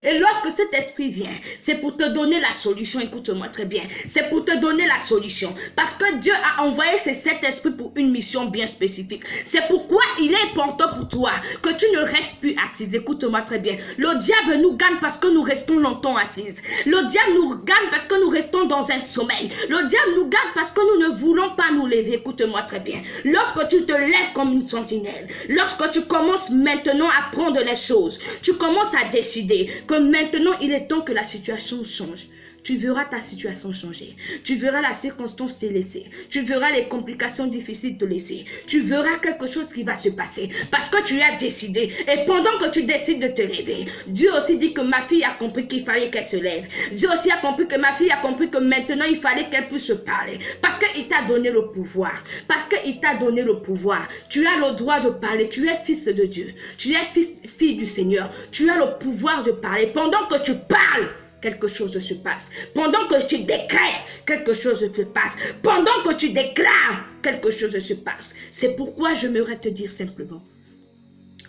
Et lorsque cet esprit vient, c'est pour te donner la solution. Écoute-moi très bien. C'est pour te donner la solution. Parce que Dieu a envoyé cet esprit pour une mission bien spécifique. C'est pourquoi il est important pour toi que tu ne restes plus assise. Écoute-moi très bien. Le diable nous gagne parce que nous restons longtemps assises. Le diable nous gagne parce que nous restons dans un sommeil. Le diable nous gagne parce que nous ne voulons pas nous lever. Écoute-moi très bien. Lorsque tu te lèves comme une sentinelle, lorsque tu commences maintenant à prendre les choses, tu commences à décider que maintenant il est temps que la situation change. Tu verras ta situation changer. Tu verras la circonstance te laisser. Tu verras les complications difficiles te laisser. Tu verras quelque chose qui va se passer. Parce que tu as décidé. Et pendant que tu décides de te lever, Dieu aussi dit que ma fille a compris qu'il fallait qu'elle se lève. Dieu aussi a compris que ma fille a compris que maintenant il fallait qu'elle puisse se parler. Parce qu'il t'a donné le pouvoir. Parce qu'il t'a donné le pouvoir. Tu as le droit de parler. Tu es fils de Dieu. Tu es fille du Seigneur. Tu as le pouvoir de parler. Pendant que tu parles, quelque chose se passe. Pendant que tu décrètes, quelque chose se passe. Pendant que tu déclares, quelque chose se passe. C'est pourquoi j'aimerais te dire simplement,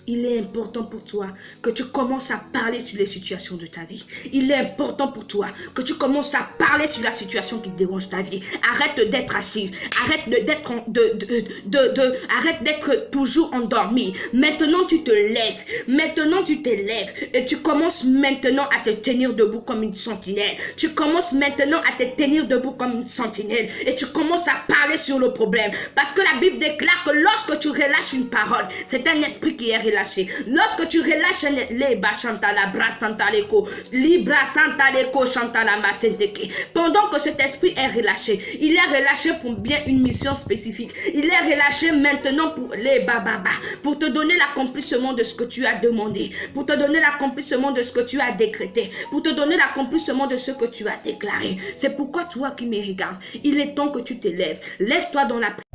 il est important pour toi que tu commences à parler sur les situations de ta vie. Il est important pour toi que tu commences à parler sur la situation qui dérange ta vie. Arrête d'être assise. Arrête d'être toujours endormie. Maintenant, tu te lèves. Maintenant, tu te lèves. Et tu commences maintenant à te tenir debout comme une sentinelle. Tu commences maintenant à te tenir debout comme une sentinelle. Et tu commences à parler sur le problème. Parce que la Bible déclare que lorsque tu relâches une parole, c'est un esprit qui est relâché. Lorsque tu relâches pendant que cet esprit est relâché, il est relâché pour bien une mission spécifique. Il est relâché maintenant pour les bababa, pour te donner l'accomplissement de ce que tu as demandé, pour te donner l'accomplissement de ce que tu as décrété, pour te donner l'accomplissement de ce que tu as déclaré. C'est pourquoi toi qui me regardes, il est temps que tu te lèves. Lève-toi dans la prière.